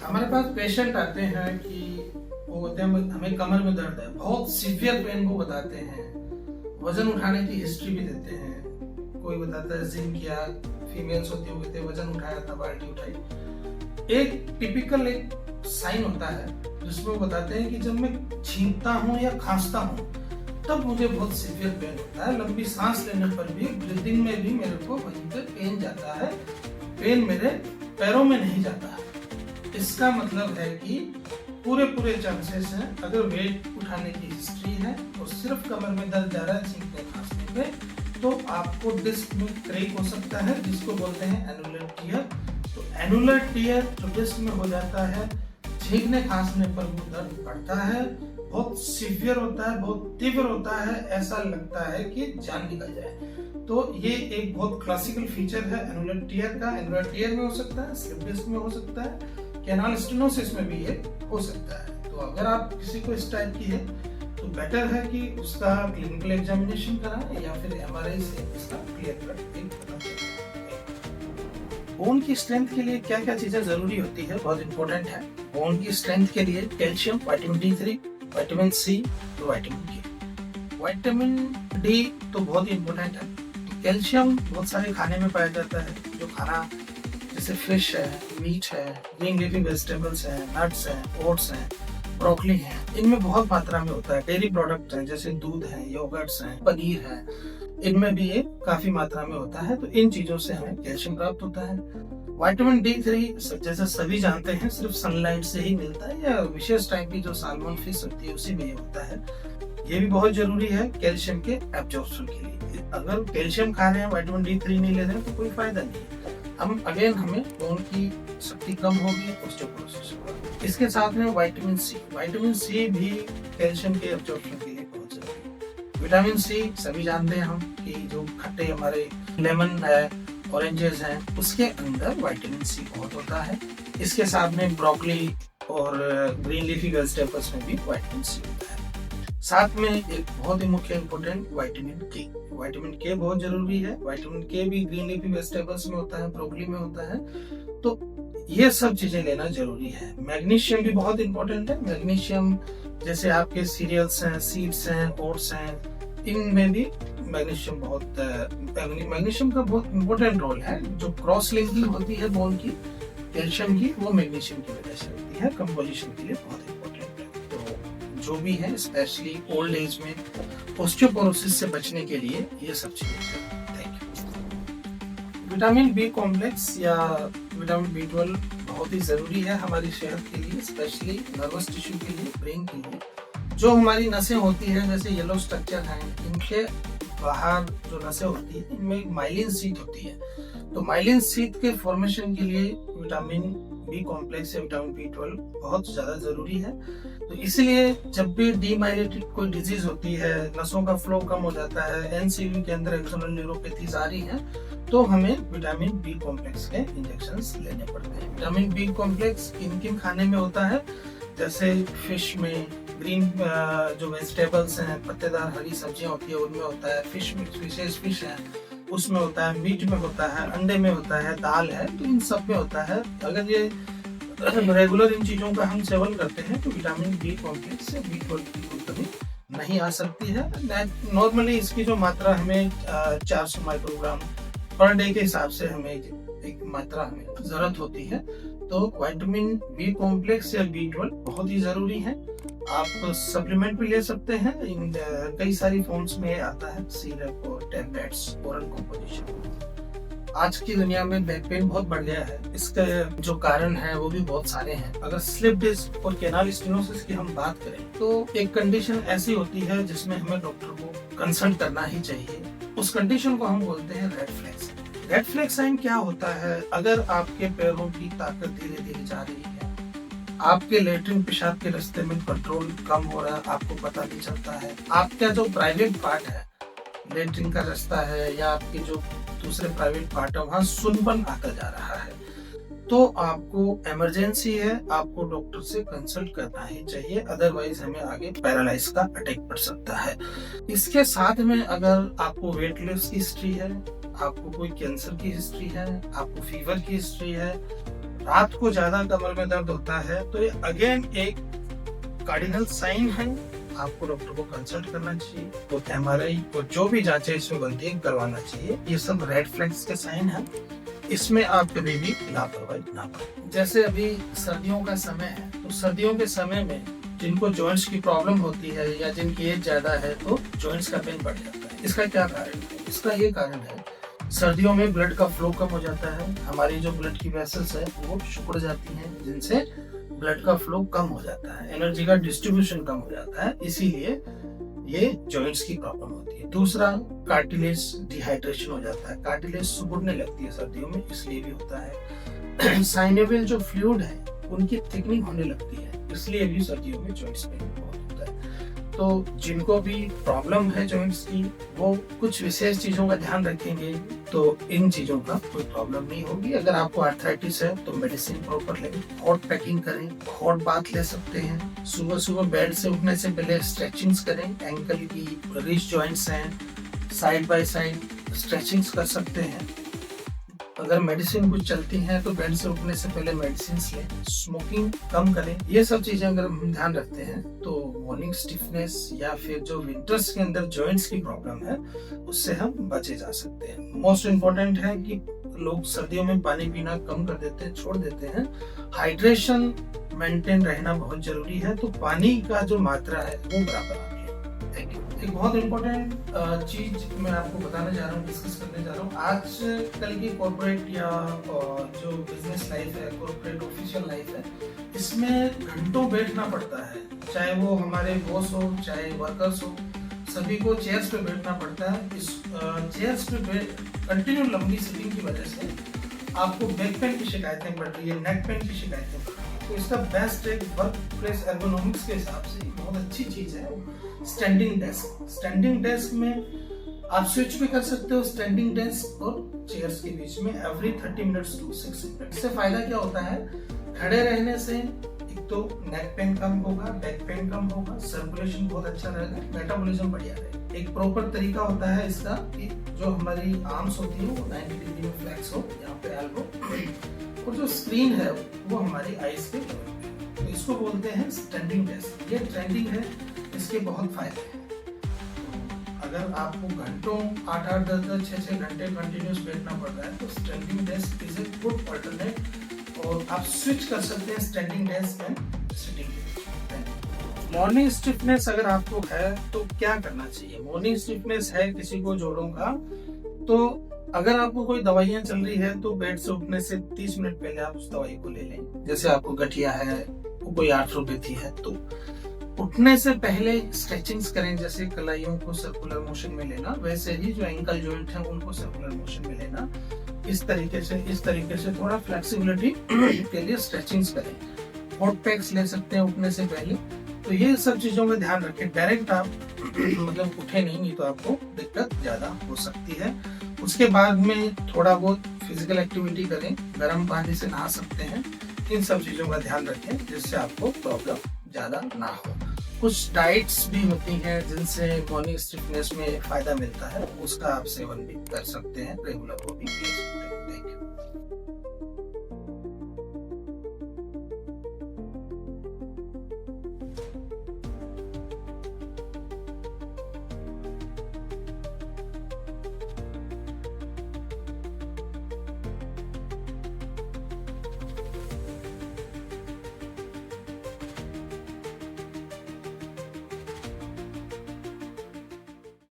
हमारे पास पेशेंट आते हैं कि वो बोलते हैं हमें कमर में दर्द है, बहुत सीवियर पेन को बताते हैं, वजन उठाने की हिस्ट्री भी देते हैं। कोई बताता है जिम किया, फीमेल्स होती है कहते हैं वजन उठाया था, बाल्टी उठाई। एक टिपिकल एक साइन होता है जिसमें वो बताते हैं कि जब मैं छींकता हूँ या खांसता हूँ तब मुझे बहुत सीवियर पेन होता है, लंबी सांस लेने पर भी, ब्रीदिंग में भी मेरे को वहीं पे पेन जाता है, पेन मेरे पैरों में नहीं जाता है। इसका मतलब है कि पूरे चांसेस हैं, अगर वेट उठाने की हिस्ट्री है और सिर्फ कमर में दर्द जा रहा है छींकने खांसने पे, तो आपको डिस्क में क्रैक हो सकता है, जिसको बोलते हैं एनुलर टियर। तो एनुलर टियर जो डिस्क में हो जाता है, छींकने खांसने पर वो दर्द बढ़ता है, बहुत सीवियर होता है, बहुत तीव्र होता है, ऐसा लगता है कि जान निकल जाए। तो ये एक बहुत क्लासिकल फीचर है एनुलर टियर का। एनुलर टियर में हो सकता है, स्लिप डिस्क में हो सकता है, कैनाल स्टेनोसिस में भी ये हो सकता है। तो अगर आप किसी को इस टाइप की है तो बेटर है कि उसका क्लिनिकल एग्जामिनेशन कराएं या फिर एमआरआई से इसका क्लियर कट पता चले। बोन की स्ट्रेंथ के लिए क्या क्या चीजें जरूरी होती है, बहुत इंपॉर्टेंट है। बोन की स्ट्रेंथ के लिए calcium, vitamin D3, vitamin C, vitamin K। Vitamin D तो बहुत ही इंपॉर्टेंट है। कैल्शियम बहुत सारे खाने में पाया जाता है, जो खाना जैसे फिश है, मीट है, ग्रीन लीफी वेजिटेबल्स है, नट्स है, ओट्स है, ब्रोकली है, इनमें बहुत मात्रा में होता है। डेयरी प्रोडक्ट है जैसे दूध है, योगर्ट्स है, पनीर है, इनमें भी ये काफी मात्रा में होता है। तो इन चीजों से हमें कैल्शियम प्राप्त होता है। विटामिन D3 जैसे सभी जानते हैं सिर्फ सनलाइट से ही मिलता है, या विशेष टाइप की जो साल्मन फिश होती है उसी में ये होता है। ये भी बहुत जरूरी है कैल्शियम के एब्जॉर्प्शन के लिए। अगर कैल्शियम खा रहे हैं, विटामिन D3 नहीं ले रहे हैं तो कोई फायदा नहीं है। हमें बोन की शक्ति कम होगी, ऑस्टियोपोरोसिस होगा। इसके साथ में विटामिन सी भी कैल्शियम के एब्जॉर्प्शन के लिए बहुत जरूरी है। विटामिन सी सभी जानते हैं हम कि जो खट्टे हमारे लेमन है, ऑरेंजेस हैं, उसके अंदर विटामिन सी बहुत होता है। इसके साथ में ब्रोकली और ग्रीन लीफी वेजिटेबल्स में भी विटामिन सी होता है। साथ में एक बहुत ही मुख्य इंपॉर्टेंट विटामिन के बहुत जरूरी है। विटामिन के भी ग्रीन लीफी वेजिटेबल्स में होता है, ब्रोकली में होता है। तो ये सब चीजें लेना जरूरी है। मैग्नीशियम भी बहुत इंपॉर्टेंट है। मैग्नीशियम जैसे आपके सीरियल्स हैं, सीड्स हैं, ओट्स हैं, इनमें भी मैग्नीशियम का बहुत इंपॉर्टेंट रोल है। जो क्रॉस लिंकिंग होती है बोन की कैल्शियम की, वो मैग्नीशियम की वजह से होती है। कंपोजिशन के लिए बहुत इंपॉर्टेंट है। तो जो भी है स्पेशली ओल्ड एज में ऑस्टियोपोरोसिस से बचने के लिए ये सब चीजें। Thank you. Vitamin B complex या विटामिन B12 बहुत ही जरूरी है हमारी सेहत के लिए, स्पेशली नर्वस टिश्यू के लिए, ब्रेन के लिए। जो हमारी नसें होती हैं जैसे येलो स्ट्रक्चर हैं, इनके बाहर जो नसें होती है इनमें माइलिन शीथ होती है। तो माइलिन शीथ के फॉर्मेशन के लिए विटामिन बी कॉम्प्लेक्स या विटामिन B12 बहुत ज्यादा जरूरी है। तो इसलिए जब भी डीमाइलेटेड कोई डिजीज होती है, नसों का फ्लो कम हो जाता है, एनसीवी के अंदर एक्सोनल न्यूरोपैथीज आ रही हैं, तो हमें विटामिन बी कॉम्प्लेक्स के इंजेक्शंस लेने पड़ते हैं। विटामिन बी कॉम्प्लेक्स किन किन खाने में होता है, जैसे फिश में, ग्रीन जो वेजिटेबल्स हैं, पत्तेदार हरी सब्जियां होती है उनमें होता है, फिश में विशेष फिश है उसमें होता है, मीट में होता है, अंडे में होता है, दाल है, तो इन सब में होता है। अगर ये रेगुलर इन चीजों का हम सेवन करते हैं तो विटामिन बी कॉम्प्लेक्स से B12 की कोई कमी नहीं आ सकती है। नॉर्मली इसकी जो मात्रा हमें 400 माइक्रोग्राम पर डे के हिसाब से हमें एक मात्रा हमें जरूरत होती है। तो विटामिन बी कॉम्प्लेक्स या B12 बहुत ही जरूरी है। आप सप्लीमेंट भी ले सकते हैं, इन कई सारी फॉर्म्स में आता है, सिरप और टैबलेट्स, ओरल कंपोजिशन। आज की दुनिया में बैक पेन बहुत बढ़ गया है। इसके जो कारण है वो भी बहुत सारे हैं। अगर स्लिप डिस्क और कैनाल स्टेनोसिस की हम बात करें तो एक कंडीशन ऐसी होती है जिसमें हमें डॉक्टर को कंसल्ट करना ही चाहिए। उस कंडीशन को हम बोलते हैं red flag sign. Red flag sign क्या होता है? अगर आपके पैरों की ताकत धीरे धीरे जा रही है, आपके लेटरिन पेशाब के रास्ते में कंट्रोल कम हो रहा है, आपको पता नहीं चलता है, आपका जो प्राइवेट पार्ट है, लेटरिन का रास्ता है या आपके जो दूसरे प्राइवेट पार्ट है, वहां सुनपन आता जा रहा है, तो आपको इमरजेंसी है, आपको डॉक्टर से कंसल्ट करना ही चाहिए। अदरवाइज हमें आगे पैरालाइज का अटैक पड़ सकता है। इसके साथ में अगर आपको वेट लॉस की हिस्ट्री है, आपको कोई कैंसर की हिस्ट्री है, आपको फीवर की हिस्ट्री है, रात को ज्यादा कमर में दर्द होता है तो ये अगेन एक कार्डिनल साइन है, आपको डॉक्टर को कंसल्ट करना चाहिए। तो एमआरआई और जो भी जांचें इसमें बनती है करवाना चाहिए। ये सब रेड फ्लैग्स के साइन है, इसमें आप कभी भी लापरवाही ना करें। जैसे अभी सर्दियों का समय है, तो सर्दियों के समय में जिनको जॉइंट्स की प्रॉब्लम होती है या जिनकी एज ज्यादा है तो जॉइंट्स का पेन बढ़ जाता है। इसका क्या कारण है? इसका ये कारण है सर्दियों में ब्लड का फ्लो कम हो जाता है, हमारी जो ब्लड की वेसल्स है वो सिकुड़ जाती हैं, जिनसे ब्लड का फ्लो कम हो जाता है, एनर्जी का डिस्ट्रीब्यूशन कम हो जाता है, इसीलिए ये जॉइंट्स की प्रॉब्लम होती है। दूसरा, कार्टिलेज डिहाइड्रेशन हो जाता है, कार्टिलेज सिकुड़ने लगती है सर्दियों में, इसलिए भी होता है। साइनोवियल जो फ्लूइड है उनकी थिकनिंग होने लगती है, इसलिए भी सर्दियों में जॉइंट्स पेन बहुत होता है। तो जिनको भी प्रॉब्लम है जॉइंट्स की, वो कुछ विशेष चीजों का ध्यान रखेंगे तो इन चीजों का कोई प्रॉब्लम नहीं होगी। अगर आपको आर्थराइटिस है तो मेडिसिन प्रॉपर लें, हॉट पैकिंग करें, हॉट बाथ ले सकते हैं, सुबह सुबह बेड से उठने से पहले स्ट्रेचिंग्स करें, एंकल की रिस्ट जॉइंट्स हैं साइड बाय साइड स्ट्रेचिंग्स कर सकते हैं। अगर मेडिसिन कुछ चलती है तो बेड से उठने से पहले मेडिसिन लें, स्मोकिंग कम करें। ये सब चीजें अगर हम ध्यान रखते हैं तो मॉर्निंग स्टिफनेस या फिर जो विंटर्स के अंदर जॉइंट्स की प्रॉब्लम है उससे हम बचे जा सकते हैं। मोस्ट इम्पोर्टेंट है कि लोग सर्दियों में पानी पीना कम कर देते हैं, छोड़ देते हैं। हाइड्रेशन मेंटेन रहना बहुत जरूरी है, तो पानी का जो मात्रा है वो बराबर रखें। Thank you. एक बहुत इम्पोर्टेंट चीज मैं आपको बताने जा रहा हूँ, डिस्कस करने जा रहा हूँ। आज कल की कॉर्पोरेट या जो बिजनेस लाइफ है, कॉर्पोरेट ऑफिशियल लाइफ है, इसमें घंटों बैठना पड़ता है, चाहे वो हमारे बॉस हो चाहे वर्कर्स हो, सभी को चेयर्स पे बैठना पड़ता है। इस चेयर्स पे कंटिन्यू लंबी सिटिंग की वजह से आपको बैक पेन की शिकायतें बढ़ रही है, नेक पेन की शिकायतें बढ़ रही है। तो इसका बेस्ट एक वर्क प्लेस एर्गोनॉमिक्स के हिसाब से बहुत अच्छी चीज है स्टैंडिंग डेस्क। स्टैंडिंग डेस्क में आप स्विच भी कर सकते हो स्टैंडिंग डेस्क और चेयर्स के बीच में एवरी 30 मिनट्स टू 60 मिनट। इससे फायदा क्या होता है? खड़े रहने से एक तो नेक पेन कम होगा, बैक पेन कम होगा, सर्कुलेशन बहुत अच्छा रहेगा, मेटाबॉलिज्म बढ़िया रहेगा। एक प्रॉपर तरीका होता है इसका कि जो हमारी आर्म्स होती है वो 90 डिग्री में फ्लेक्स हो, यहाँ पे एल्बो, और जो स्क्रीन है वो हमारी आईज के लेवल पे, तो इसको बोलते हैं स्टैंडिंग डेस्क। ये ट्रेंडिंग है, इसके बहुत फायदे हैं। अगर आपको घंटों 8-8, 10-10, 6-6 घंटे कंटिन्यूस बैठना पड़ रहा है तो standing desk is a good alternate, और आप स्विच कर सकते हैं standing desk and sitting. Morning stiffness अगर आपको है तो क्या करना चाहिए? मॉर्निंग स्टिफनेस है किसी को जोड़ों का, तो अगर आपको कोई दवाइयां चल रही है तो बेड से उठने से 30 मिनट पहले आप उस दवाई को ले लें। जैसे आपको गठिया है, कोई आर्थरोपैथी है, तो उठने से पहले स्ट्रेचिंग्स करें, जैसे कलाइयों को सर्कुलर मोशन में लेना, वैसे ही जो एंकल जॉइंट है उनको सर्कुलर मोशन में लेना। इस तरीके से थोड़ा फ्लेक्सिबिलिटी के लिए स्ट्रेचिंग्स करें। हॉट पैक्स ले सकते हैं उठने से पहले। तो ये सब चीजों का ध्यान रखें। डायरेक्ट आप मतलब उठे नहीं तो आपको दिक्कत ज्यादा हो सकती है। उसके बाद में थोड़ा बहुत फिजिकल एक्टिविटी करें, गर्म पानी से नहा सकते हैं। इन सब चीजों का ध्यान रखें जिससे आपको प्रॉब्लम ज्यादा ना हो। कुछ डाइट्स भी होती हैं जिनसे मॉर्निंग स्टिफनेस में फायदा मिलता है, उसका आप सेवन भी कर सकते हैं, रेगुलर वो भी ले सकते हैं।